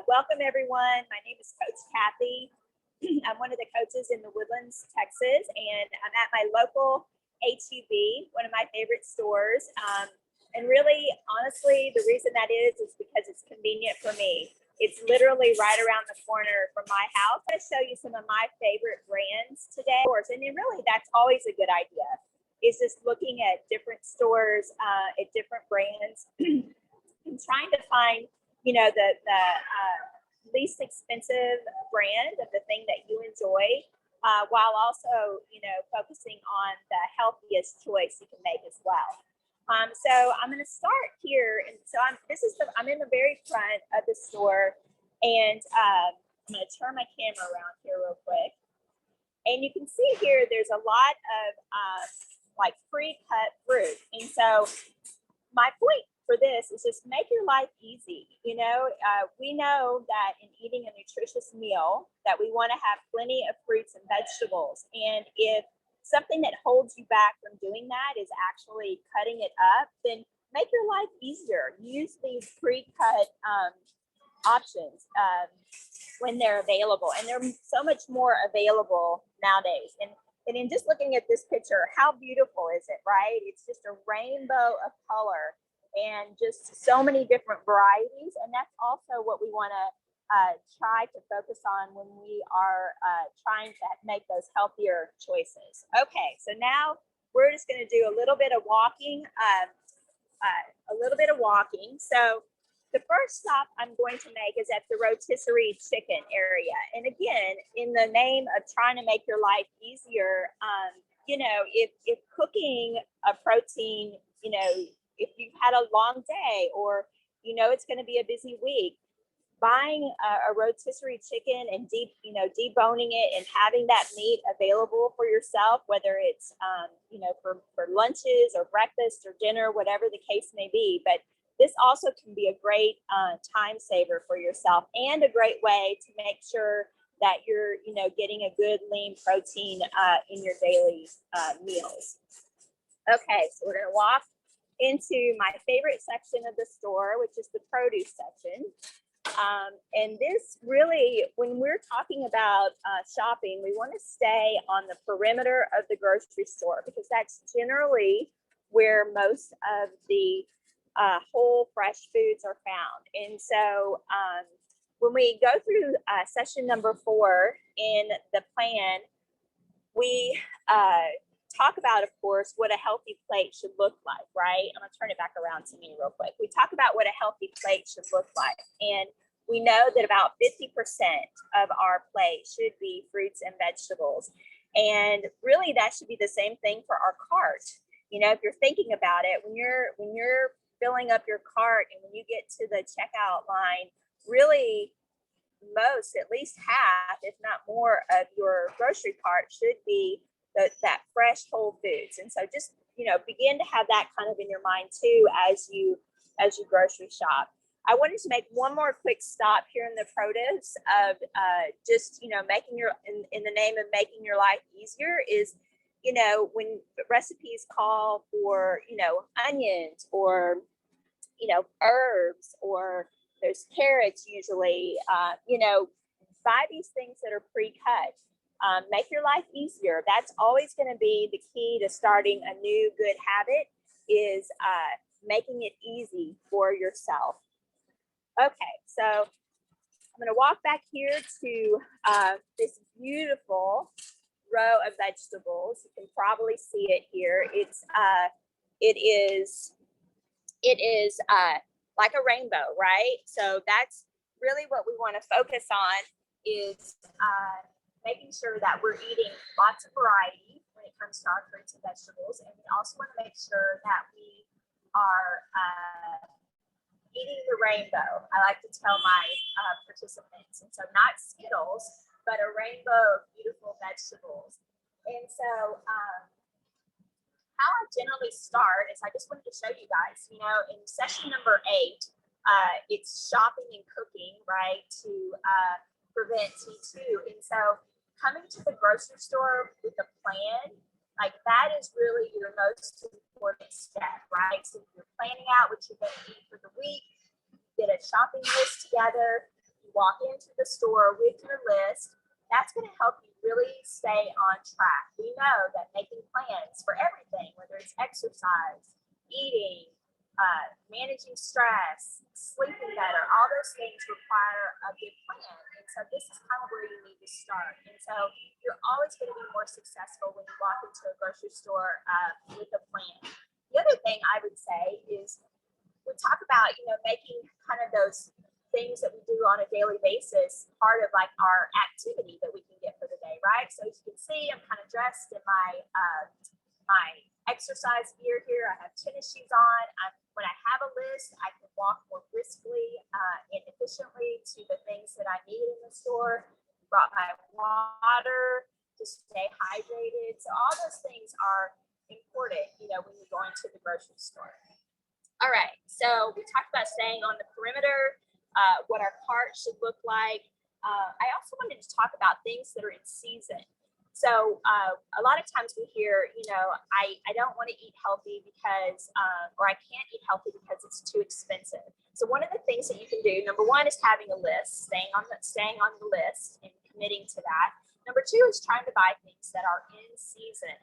Welcome everyone. My name is Coach Kathy. I'm one of the coaches in the Woodlands, Texas, and I'm at my local HEB, one of my favorite stores. And really, honestly, the reason that is because it's convenient for me. It's literally right around the corner from my house. I'm going to show you some of my favorite brands today. And then really, that's always a good idea, is just looking at different stores, at different brands, and trying to find the least expensive brand of the thing that you enjoy, while also, focusing on the healthiest choice you can make as well. So I'm going to start here. And so I'm in the very front of the store, and I'm going to turn my camera around here real quick. And you can see here, there's a lot of like pre-cut fruit. And so my point for this is just make your life easy. We know that in eating a nutritious meal that we want to have plenty of fruits and vegetables. And if something that holds you back from doing that is actually cutting it up, then make your life easier. Use these pre-cut options when they're available. And they're so much more available nowadays. And in just looking at this picture, how beautiful is it, right? It's just a rainbow of color and just so many different varieties. And that's also what we want to try to focus on when we are trying to make those healthier choices. Okay, so now we're just going to do a little bit of walking. So the first stop I'm going to make is at the rotisserie chicken area. And again, in the name of trying to make your life easier, if cooking a protein, if you've had a long day or, it's going to be a busy week, buying a rotisserie chicken and deboning it and having that meat available for yourself, whether it's, for lunches or breakfast or dinner, whatever the case may be. But this also can be a great time saver for yourself and a great way to make sure that you're, getting a good lean protein in your daily meals. Okay, so we're going to walk into my favorite section of the store, which is the produce section. And this really, when we're talking about shopping, we want to stay on the perimeter of the grocery store because that's generally where most of the whole fresh foods are found. And so when we go through session number 4 in the plan, we talk about, of course, what a healthy plate should look like, right? I'm going to turn it back around to me real quick. We talk about what a healthy plate should look like. And we know that about 50% of our plate should be fruits and vegetables. And really, that should be the same thing for our cart. If you're thinking about it, when you're filling up your cart and when you get to the checkout line, really most, at least half, if not more, of your grocery cart should be that fresh whole foods. And so just, begin to have that kind of in your mind too as you grocery shop. I wanted to make one more quick stop here in the produce of just, making in the name of making your life easier is, when recipes call for, onions or, herbs, or there's carrots usually, buy these things that are pre-cut. Make your life easier. That's always going to be the key to starting a new good habit is making it easy for yourself. Okay, so I'm going to walk back here to this beautiful row of vegetables. You can probably see it here. It is like a rainbow, right? So that's really what we want to focus on is making sure that we're eating lots of variety when it comes to our fruits and vegetables. And we also want to make sure that we are eating the rainbow. I like to tell my participants. And so not Skittles, but a rainbow of beautiful vegetables. And so how I generally start is I just wanted to show you guys, in session number 8, it's shopping and cooking, right, to prevent T2. And so coming to the grocery store with a plan, like that is really your most important step, right? So you're planning out what you're going to eat for the week, get a shopping list together, you walk into the store with your list, that's going to help you really stay on track. We know that making plans for everything, whether it's exercise, eating, managing stress, sleeping better, all those things require a good plan. And so this is kind of where you need to start. And so you're always going to be more successful when you walk into a grocery store with a plan. The other thing I would say is we talk about, making kind of those things that we do on a daily basis part of like our activity that we can get for the day, right? So as you can see, I'm kind of dressed in my exercise gear here. I have tennis shoes on. When I have a list, I can walk more briskly and efficiently to the things that I need in the store. Brought my water to stay hydrated. So all those things are important, when you're going to the grocery store. All right, so we talked about staying on the perimeter, what our cart should look like. I also wanted to talk about things that are in season. So a lot of times we hear, I don't want to eat healthy because, or I can't eat healthy because it's too expensive. So one of the things that you can do, number one, is having a list, staying on the list and committing to that. Number two is trying to buy things that are in season.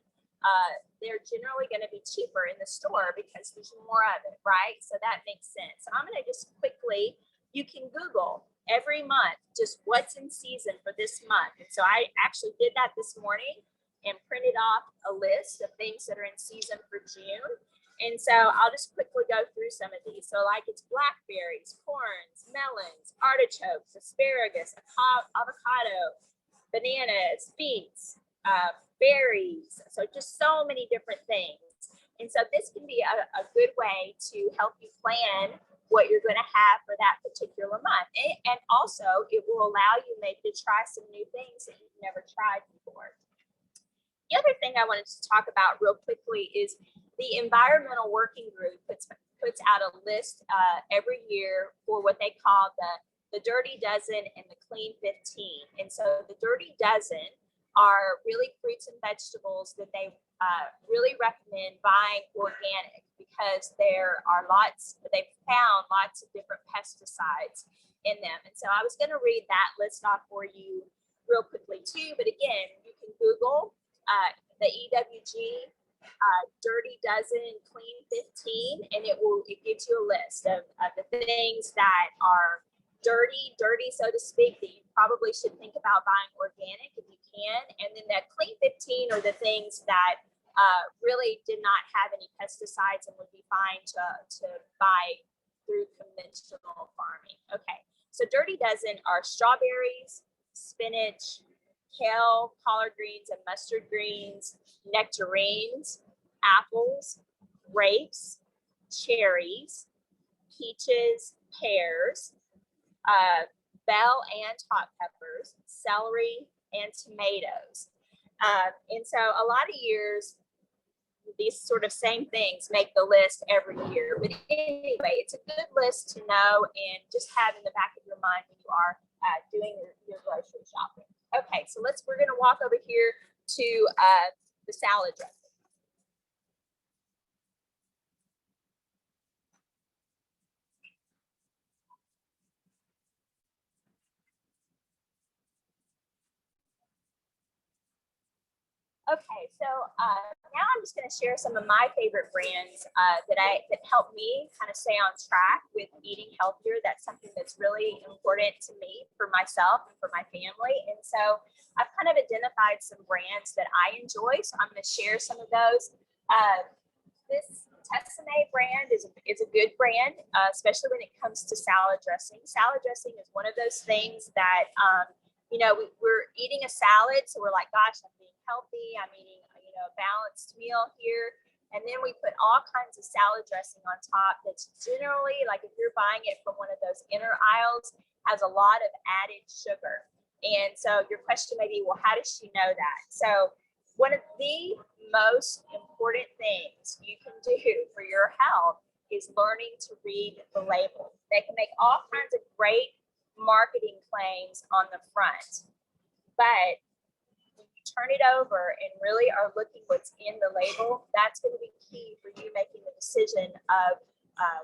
They're generally going to be cheaper in the store because there's more of it, right? So that makes sense. And I'm going to just quickly, you can Google every month just what's in season for this month. And so I actually did that this morning and printed off a list of things that are in season for June. And so I'll just quickly go through some of these. So like it's blackberries, corns, melons, artichokes, asparagus, avocado, bananas, beets, berries. So just so many different things. And so this can be a good way to help you plan what you're going to have for that particular month. And also it will allow you maybe to try some new things that you've never tried before. The other thing I wanted to talk about real quickly is the Environmental Working Group puts out a list every year for what they call the Dirty Dozen and the Clean 15. And so the Dirty Dozen are really fruits and vegetables that they really recommend buying organic because they've found lots of different pesticides in them. And so I was going to read that list off for you real quickly too. But again, you can Google the EWG Dirty Dozen Clean 15, and it gives you a list of the things that are dirty, so to speak, that you probably should think about buying organic if you can. And then that Clean 15 are the things that really did not have any pesticides and would be fine to buy through conventional farming. Okay, so Dirty Dozen are strawberries, spinach, kale, collard greens and mustard greens, nectarines, apples, grapes, cherries, peaches, pears, bell and hot peppers, celery, and tomatoes. And so a lot of years, these sort of same things make the list every year. But anyway, it's a good list to know and just have in the back of your mind when you are doing your grocery shopping. Okay, so we're going to walk over here to the salad dressing. Okay, so now I'm just going to share some of my favorite brands that help me kind of stay on track with eating healthier. That's something that's really important to me, for myself and for my family. And so I've kind of identified some brands that I enjoy. So I'm going to share some of those. This Tessemae brand is a good brand, especially when it comes to salad dressing. Salad dressing is one of those things that we're eating a salad, so we're like, gosh, I'm being healthy. I'm eating, a balanced meal here. And then we put all kinds of salad dressing on top that's generally, like if you're buying it from one of those inner aisles, has a lot of added sugar. And so your question may be, well, how does she know that? So one of the most important things you can do for your health is learning to read the label. They can make all kinds of great marketing claims on the front, but when you turn it over and really are looking what's in the label, that's going to be key for you making the decision of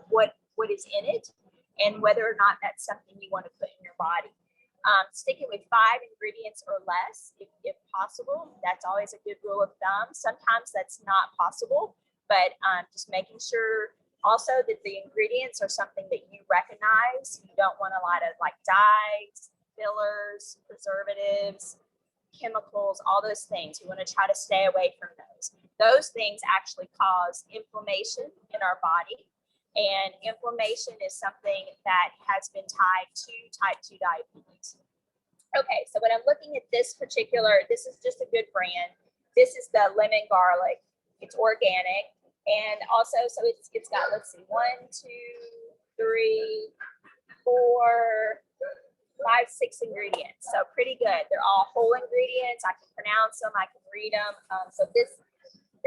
what is in it and whether or not that's something you want to put in your body. Sticking with 5 ingredients or less, if possible. That's always a good rule of thumb. Sometimes that's not possible, but just making sure also that the ingredients are something that you recognize. You don't want a lot of like dyes, fillers, preservatives, chemicals, all those things. We want to try to stay away from those. Those things actually cause inflammation in our body. And inflammation is something that has been tied to type 2 diabetes. Okay, so when I'm looking at this particular, this is just a good brand. This is the lemon garlic. It's organic. And also, so it's got, let's see, 1, 2, 3, 4, 5, 6 ingredients. So pretty good. They're all whole ingredients. I can pronounce them. I can read them. So this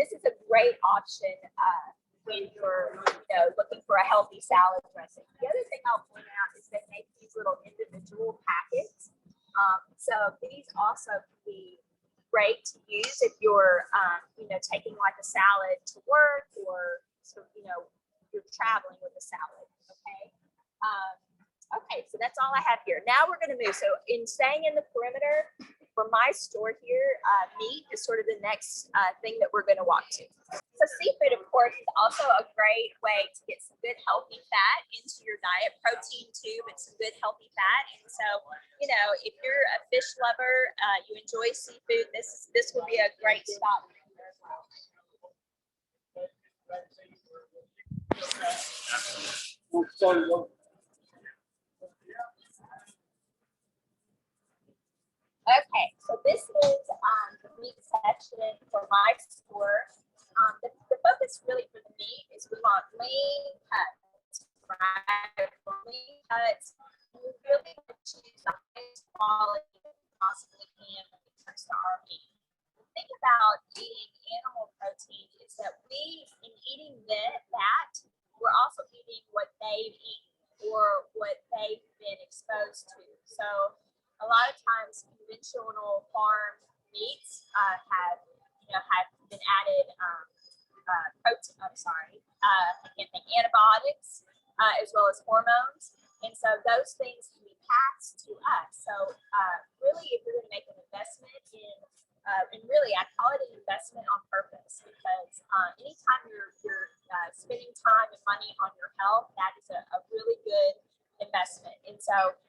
is a great option when you're looking for a healthy salad dressing. The other thing I'll point out is they make these little individual packets. So these also can be great to use if you're taking like a salad to work, or you're traveling with a salad. Okay. Okay, so that's all I have here. Now we're going to move. So in staying in the perimeter, for my store here, meat is sort of the next thing that we're going to walk to. So seafood, of course, is also a great way to get some good healthy fat into your diet. Protein too, but some good healthy fat. And so, if you're a fish lover, you enjoy seafood, this will be a great stop. Okay, so this is the meat section for my store. The focus really for the meat is we want lean cuts, right? Lean cuts. We really want to choose the highest quality that we possibly can when it comes to our meat. The thing about eating animal protein is that in eating that, we're also eating what they've eaten or what they've been exposed to. So a lot of times conventional farm meats have been added antibiotics as well as hormones, and so those things can be passed to us. So really, if you're going to make an investment in, and really I call it an investment on purpose, because anytime you're spending time and money on your health, that is a really good investment. And so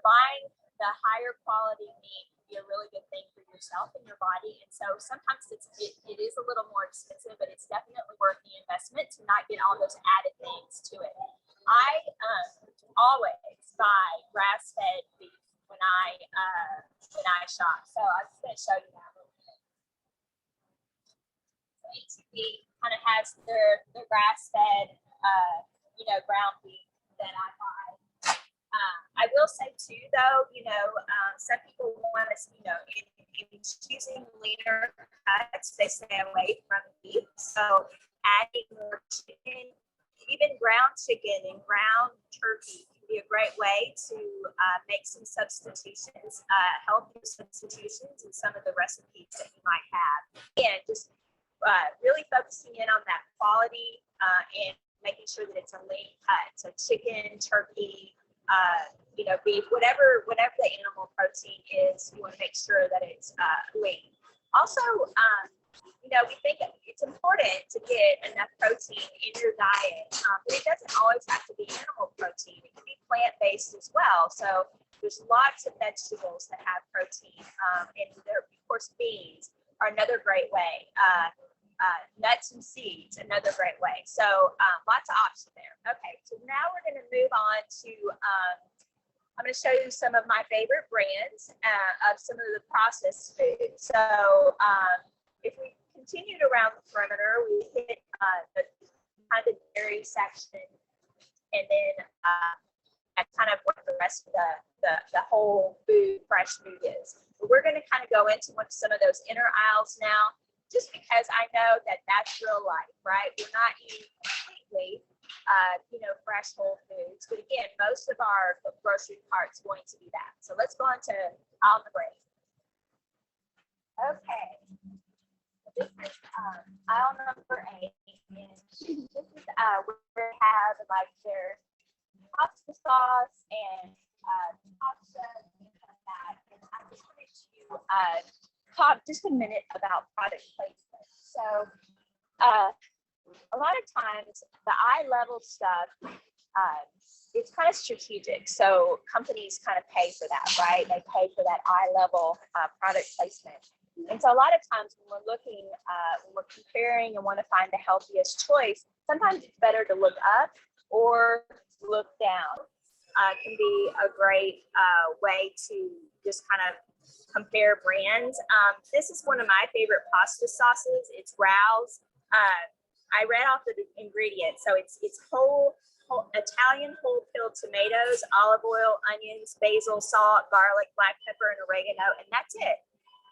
buying the higher quality meat can be a really good thing for yourself and your body. And so sometimes it is a little more expensive, but it's definitely worth the investment to not get all those added things to it. I always buy grass-fed beef when I shop. So I'm just going to show you that a little bit. So ATB kind of has their grass-fed ground beef that I buy. I will say too, though, some people want to, in choosing leaner cuts, they stay away from beef. So adding more chicken, even ground chicken and ground turkey can be a great way to make some substitutions, healthier substitutions in some of the recipes that you might have. And just really focusing in on that quality and making sure that it's a lean cut. So chicken, turkey, beef, whatever the animal protein is, you want to make sure that it's lean. Also, we think it's important to get enough protein in your diet, but it doesn't always have to be animal protein. It can be plant-based as well. So there's lots of vegetables that have protein, and there, of course, beans are another great way. Nuts and seeds, another great way. So lots of options there. Okay, so now we're going to move on to, I'm going to show you some of my favorite brands of some of the processed foods. So if we continued around the perimeter, we hit the kind of dairy section, and then kind of what the rest of the whole food, fresh food is. But we're going to kind of go into some of those inner aisles now, just because I know that that's real life, right? We're not eating completely, fresh whole foods. But again, most of our grocery cart's going to be that. So let's go on to aisle number 8. Okay. This is aisle number 8. And this is where we have like their pasta sauce and talk just a minute about product placement. So a lot of times the eye level stuff, it's kind of strategic. So companies kind of pay for that, right? They pay for that eye level product placement. And so a lot of times when we're looking, when we're comparing and want to find the healthiest choice, sometimes it's better to look up or look down. Can be a great way to just kind of compare brands. This is one of my favorite pasta sauces. It's Rao's. I read off the ingredients. So it's whole Italian whole peeled tomatoes, olive oil, onions, basil, salt, garlic, black pepper, and oregano, and that's it.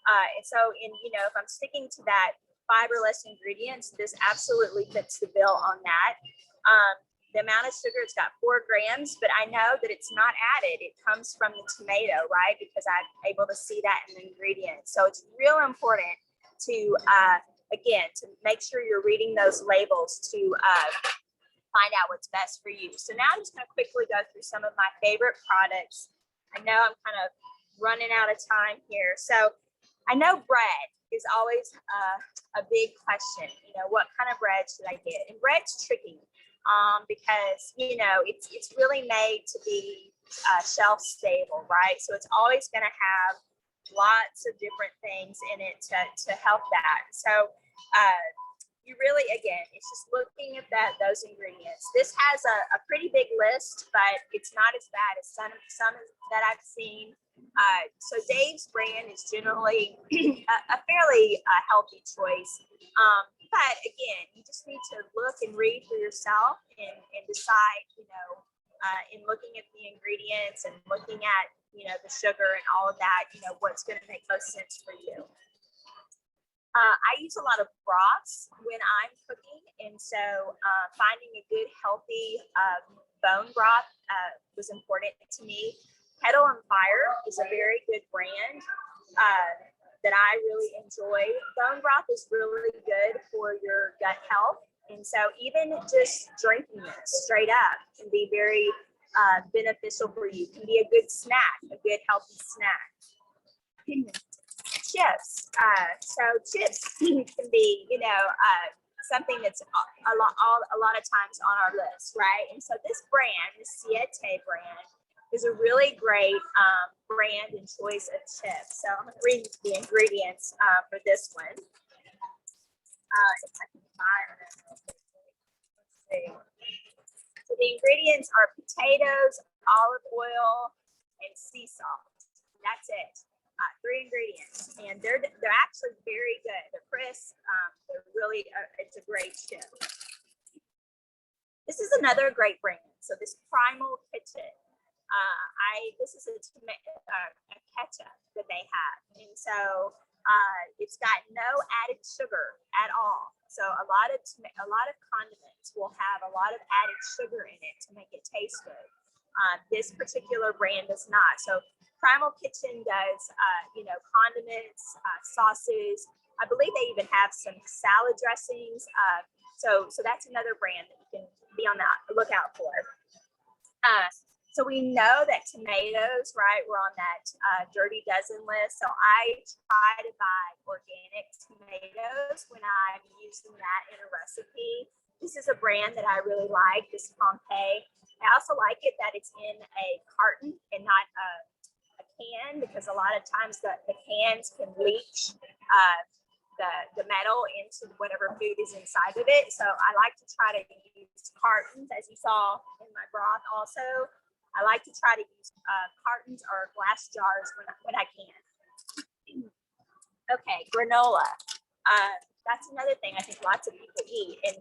And so if I'm sticking to that fiberless ingredients, this absolutely fits the bill on that. The amount of sugar, it's got 4 grams, but I know that it's not added. It comes from the tomato, right? Because I'm able to see that in the ingredients. So it's real important to, again, to make sure you're reading those labels to find out what's best for you. So now I'm just going to quickly go through some of my favorite products. I know I'm kind of running out of time here. So I know bread is always a big question. What kind of bread should I get? And bread's tricky. Because it's really made to be shelf stable, right? So it's always going to have lots of different things in it to help that. So you really, again, it's just looking at those ingredients. This has a pretty big list, but it's not as bad as some that I've seen. So Dave's brand is generally a fairly healthy choice. But again, you just need to look and read for yourself and decide, in looking at the ingredients and looking at, the sugar and all of that, what's going to make most sense for you. I use a lot of broths when I'm cooking. And so finding a good, healthy bone broth was important to me. Kettle on Fire is a very good brand that I really enjoy. Bone broth is really good for your gut health. And so even just drinking it straight up can be very beneficial for you. It can be a good snack, a good healthy snack. Chips. So chips can be, something that's a lot of times on our list, right? And so this brand, the Siete brand, is a really great brand and choice of chips. So I'm going to read the ingredients for this one. If I can find them. Let's see. So the ingredients are potatoes, olive oil, and sea salt. That's it. 3 ingredients, and they're actually very good. They're crisp. They're really it's a great chip. This is another great brand. So this Primal Kitchen. This is a ketchup that they have, and so it's got no added sugar at all. So a lot of condiments will have a lot of added sugar in it to make it taste good. This particular brand does not. So Primal Kitchen does, condiments, sauces. I believe they even have some salad dressings. So that's another brand that you can be on the lookout for. So we know that tomatoes, right, we're on that dirty dozen list. So I try to buy organic tomatoes when I'm using that in a recipe. This is a brand that I really like, this Pompeii. I also like it that it's in a carton and not a can, because a lot of times the cans can leach the metal into whatever food is inside of it. So I like to try to use cartons, as you saw in my broth also. I like to try to use cartons or glass jars when I can. Okay, granola. That's another thing I think lots of people eat. And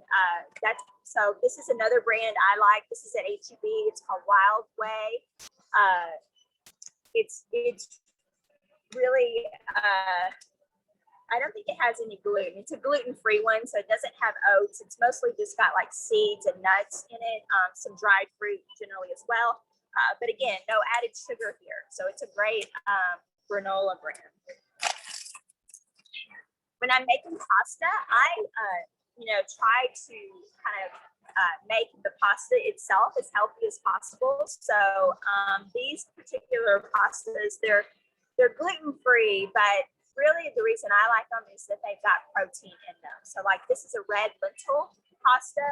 so this is another brand I like. This is at HEB. It's called Wild Way. It's really, I don't think it has any gluten. It's a gluten-free one, so it doesn't have oats. It's mostly just got like seeds and nuts in it, some dried fruit generally as well. But again, no added sugar here. So it's a great granola brand. When I'm making pasta, I, try to kind of make the pasta itself as healthy as possible. So these particular pastas, they're they're gluten-free, but really the reason I like them is that they've got protein in them. So like this is a red lentil pasta.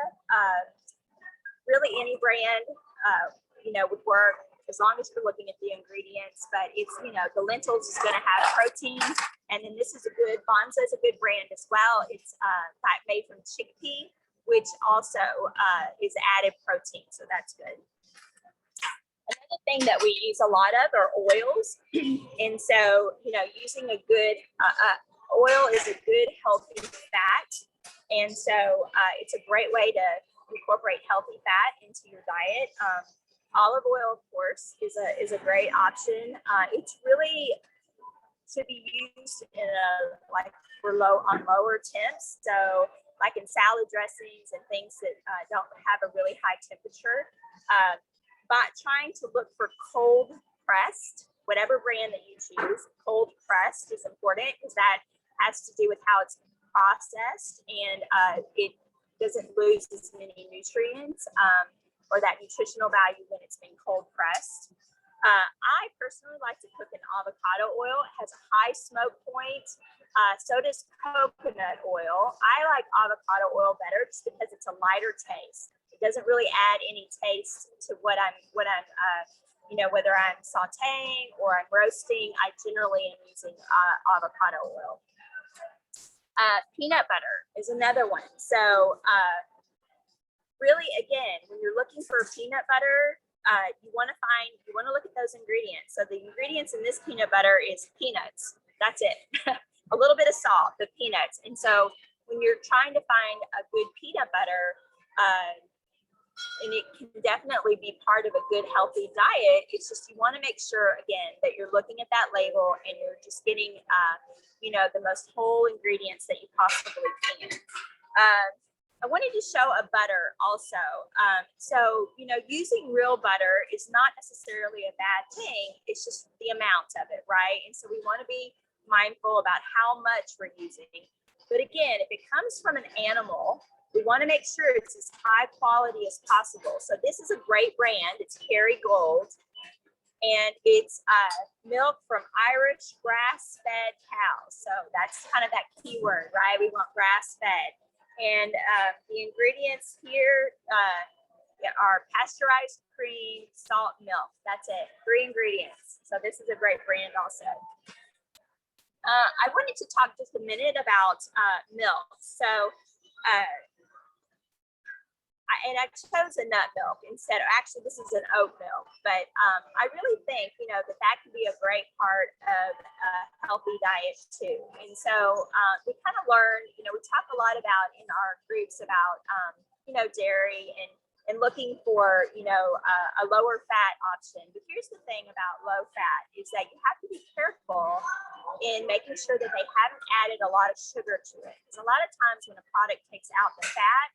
Really any brand, would work as long as you're looking at the ingredients, but it's, the lentils is going to have protein. And then this is Bonza is a good brand as well. It's made from chickpea, which also is added protein. So that's good. Another thing that we use a lot of are oils. And so, using a good oil is a good healthy fat. And so it's a great way to incorporate healthy fat into your diet. Olive oil, of course, is a great option. It's really to be used in for lower temps. So like in salad dressings and things that don't have a really high temperature. But trying to look for cold pressed, whatever brand that you choose, cold pressed is important because that has to do with how it's processed and it doesn't lose as many nutrients or that nutritional value when it's been cold pressed. I personally like to cook in avocado oil. It has a high smoke point. So does coconut oil. I like avocado oil better just because it's a lighter taste. It doesn't really add any taste to what I'm whether I'm sauteing or I'm roasting. I generally am using avocado oil. Peanut butter is another one. So really, again, when you're looking for peanut butter, you want to look at those ingredients. So the ingredients in this peanut butter is peanuts. That's it. A little bit of salt, the peanuts. And so when you're trying to find a good peanut butter, and it can definitely be part of a good healthy diet, it's just you want to make sure, again, that you're looking at that label and you're just getting the most whole ingredients that you possibly can. I wanted to show a butter also. So using real butter is not necessarily a bad thing. It's just the amount of it, right? And so we want to be mindful about how much we're using. But again, if it comes from an animal, we want to make sure it's as high quality as possible. So this is a great brand. It's Kerrygold. And it's milk from Irish grass-fed cows. So that's kind of that key word, right? We want grass-fed. And the ingredients here are pasteurized cream, salt, milk. That's it, 3 ingredients. So this is a great brand also. I wanted to talk just a minute about milk. So I chose a nut milk instead of, actually this is an oat milk, but I really think, that can be a great part of a healthy diet too. And so we kind of learn, we talk a lot about in our groups about, dairy and looking for, a lower fat option. But here's the thing about low fat is that you have to be careful in making sure that they haven't added a lot of sugar to it. Because a lot of times when a product takes out the fat,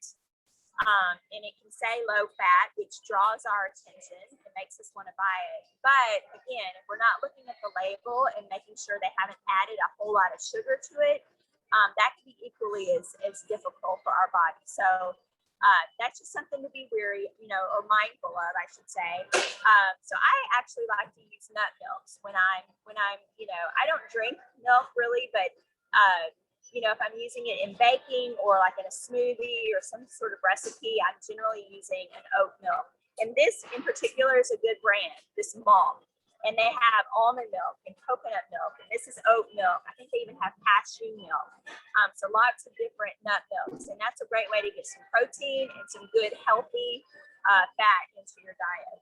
and it can say low fat, which draws our attention and makes us want to buy it. But again, if we're not looking at the label and making sure they haven't added a whole lot of sugar to it, that can be equally as difficult for our body. So that's just something to be wary, or mindful of, I should say. So I actually like to use nut milks when I'm, I don't drink milk really, but if I'm using it in baking or like in a smoothie or some sort of recipe, I'm generally using an oat milk. And this in particular is a good brand, this malt. And they have almond milk and coconut milk. And this is oat milk. I think they even have cashew milk. So lots of different nut milks. And that's a great way to get some protein and some good healthy fat into your diet.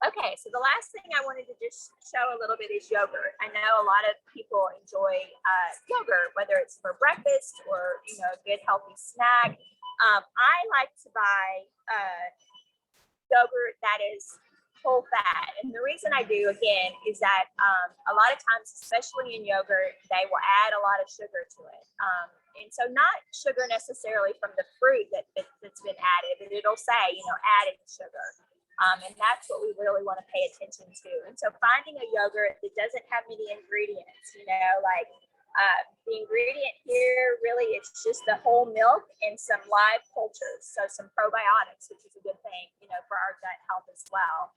Okay, so the last thing I wanted to just show a little bit is yogurt. I know a lot of people enjoy yogurt, whether it's for breakfast or a good healthy snack. I like to buy yogurt that is whole fat, and the reason I do again is that a lot of times, especially in yogurt, they will add a lot of sugar to it. And so not sugar necessarily from the fruit that's been added, but it'll say, added sugar. And that's what we really want to pay attention to. And so finding a yogurt that doesn't have many ingredients, the ingredient here really it's just the whole milk and some live cultures. So some probiotics, which is a good thing, for our gut health as well.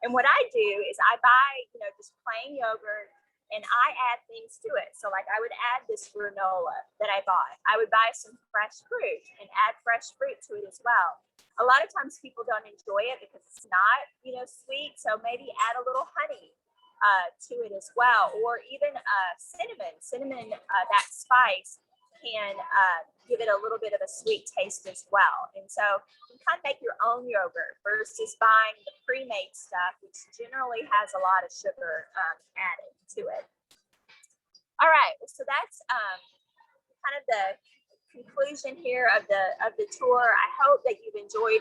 And what I do is I buy, just plain yogurt and I add things to it. So like I would add this granola that I bought. I would buy some fresh fruit and add fresh fruit to it as well. A lot of times people don't enjoy it because it's not, sweet. So maybe add a little honey to it as well, or even cinnamon. Cinnamon, that spice can give it a little bit of a sweet taste as well. And so you can kind of make your own yogurt versus buying the pre-made stuff, which generally has a lot of sugar added to it. All right, so that's kind of the conclusion here of the tour. I hope that you've enjoyed